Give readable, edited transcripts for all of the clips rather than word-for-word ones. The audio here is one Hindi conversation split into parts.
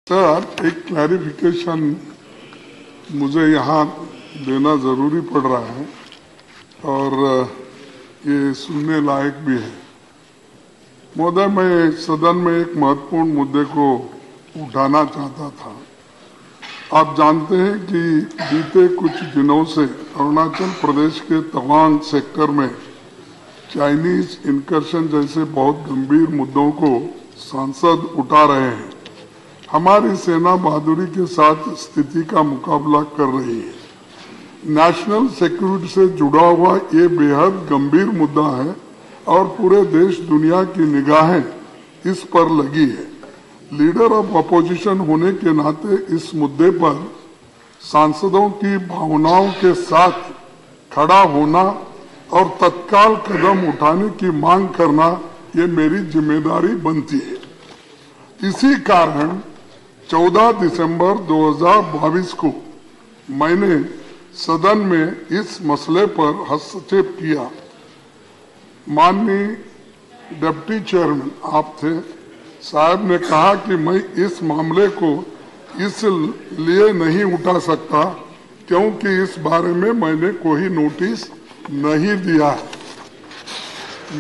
सर, एक क्लैरिफिकेशन मुझे यहाँ देना ज़रूरी पड़ रहा है और ये सुनने लायक भी है। महोदय, मैं सदन में एक महत्वपूर्ण मुद्दे को उठाना चाहता था। आप जानते हैं कि बीते कुछ दिनों से अरुणाचल प्रदेश के तवांग सेक्टर में चाइनीज इनकर्शन जैसे बहुत गंभीर मुद्दों को सांसद उठा रहे हैं। हमारी सेना बहादुरी के साथ स्थिति का मुकाबला कर रही है। नेशनल सिक्योरिटी से जुड़ा हुआ ये बेहद गंभीर मुद्दा है और पूरे देश दुनिया की निगाहें इस पर लगी है। लीडर ऑफ अपोजिशन होने के नाते इस मुद्दे पर सांसदों की भावनाओं के साथ खड़ा होना और तत्काल कदम उठाने की मांग करना ये मेरी जिम्मेदारी बनती है। इसी कारण 14 दिसंबर 2022 को मैंने सदन में इस मसले पर हस्तक्षेप किया। माननीय डिप्टी चेयरमैन आप थे, साहब ने कहा कि मैं इस मामले को इसलिए नहीं उठा सकता क्योंकि इस बारे में मैंने कोई नोटिस नहीं दिया है।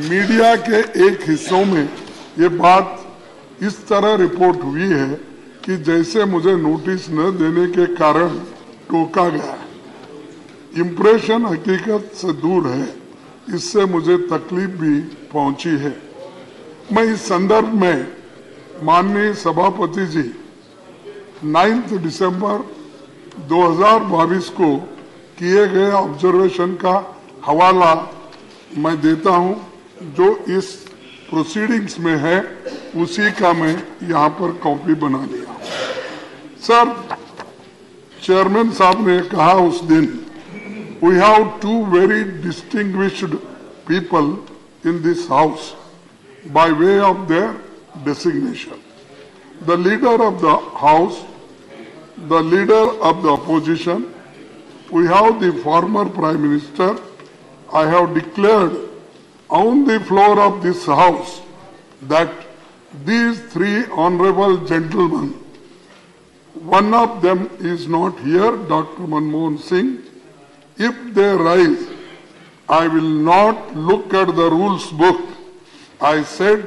मीडिया के एक हिस्सों में ये बात इस तरह रिपोर्ट हुई है कि जैसे मुझे नोटिस न देने के कारण टोका गया है। इम्प्रेशन हकीकत से दूर है, इससे मुझे तकलीफ भी पहुंची है। मैं इस संदर्भ में माननीय सभापति जी 9 दिसंबर 2022 को किए गए ऑब्जर्वेशन का हवाला मैं देता हूं, जो इस प्रोसीडिंग्स में है उसी का मैं यहाँ पर कॉपी बना लिया। सर, चेयरमैन साहब ने कहा उस दिन, we have two very distinguished people in this house by way of their designation. The leader of the house, the leader of the opposition, we have the former prime minister. I have declared on the floor of this house that these three honorable gentlemen, one of them is not here, Dr. Manmohan Singh. If they rise, I will not look at the rules book. I said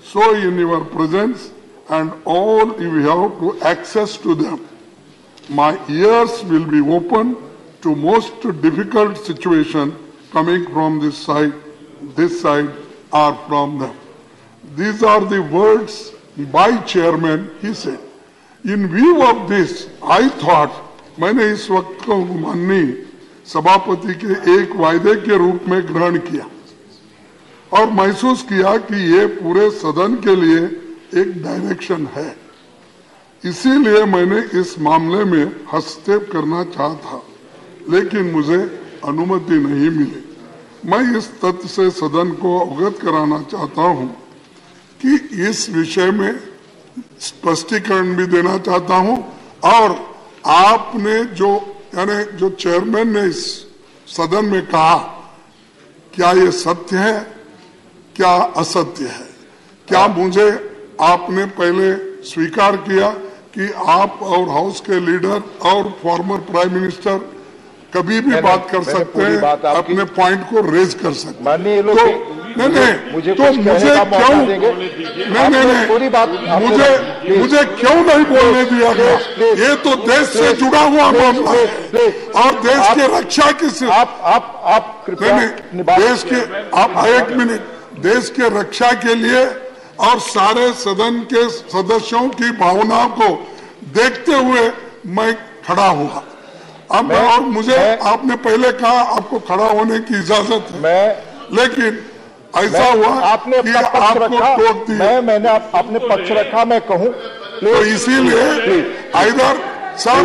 so in your presence and all you have to access to them. My ears will be open to most difficult situation coming from this side or from them. These are the words by chairman, he said. In view of this, I thought, मैंने इस वक्त को माननीय सभापति के एक वायदे के रूप में ग्रहण किया और महसूस किया कि ये पूरे सदन के लिए एक डायरेक्शन है। इसीलिए मैंने इस मामले में हस्तक्षेप करना चाहा था, लेकिन मुझे अनुमति नहीं मिली। मैं इस तथ्य से सदन को अवगत कराना चाहता हूं कि इस विषय में स्पष्टीकरण भी देना चाहता हूं और आपने जो चेयरमैन ने इस सदन में कहा, क्या ये सत्य है, क्या असत्य है? क्या मुझे आपने पहले स्वीकार किया कि आप और हाउस के लीडर और फॉर्मर प्राइम मिनिस्टर कभी भी बात कर सकते हैं, अपने पॉइंट को रेज कर सकते हैं? मुझे क्यों नहीं बोलने दिया गया? ये तो देश से जुड़ा हुआ मामला है और देश की रक्षा की देश के एक मिनट, देश के रक्षा के लिए और सारे सदन के सदस्यों की भावनाओं को देखते हुए मैं खड़ा हुआ। अब और मुझे आपने पहले कहा आपको खड़ा होने की इजाजत है, लेकिन ऐसा हुआ आपने कि आपको टोक दिया। मैंने आपने पक्ष रखा, मैं कहूं तो इसीलिए either sir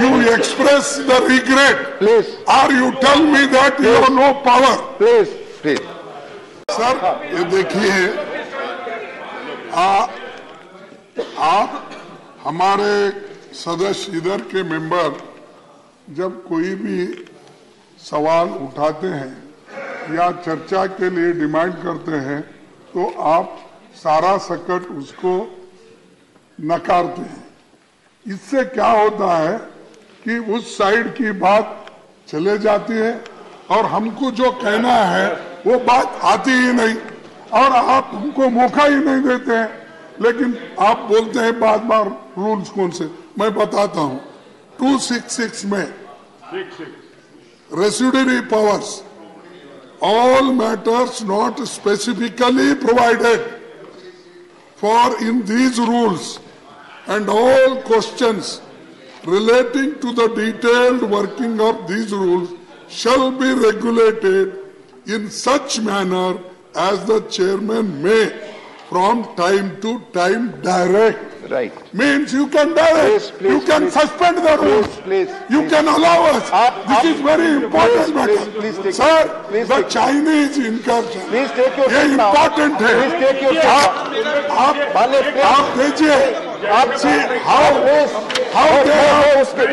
you express the regret or you tell me that you have no power. Please sir, ये देखिए, आप हमारे सदस्य इधर के मेंबर जब कोई भी सवाल उठाते हैं या चर्चा के लिए डिमांड करते हैं तो आप सारा सकट उसको नकारते हैं। इससे क्या होता है कि उस साइड की बात चले जाती है और हमको जो कहना है वो बात आती ही नहीं और आप हमको मौका ही नहीं देते हैं। लेकिन आप बोलते हैं बार बार रूल्स कौन से, मैं बताता हूं। 266 में residuary powers, all matters not specifically provided for in these rules and all questions relating to the detailed working of these rules shall be regulated in such manner as the chairman may from time to time direct. Right. Means you can direct, Please, you can please. suspend the rules, Please, you can allow us. This is very important matter. please take- Sir, please the take- Chinese incursion, Please take your ये seat now. important है। Please take your seat. आप आप भेजिए, आप see how Please. how they are, उसके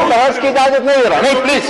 बहस की इजाजत नहीं दे रहा। नहीं, प्लीज।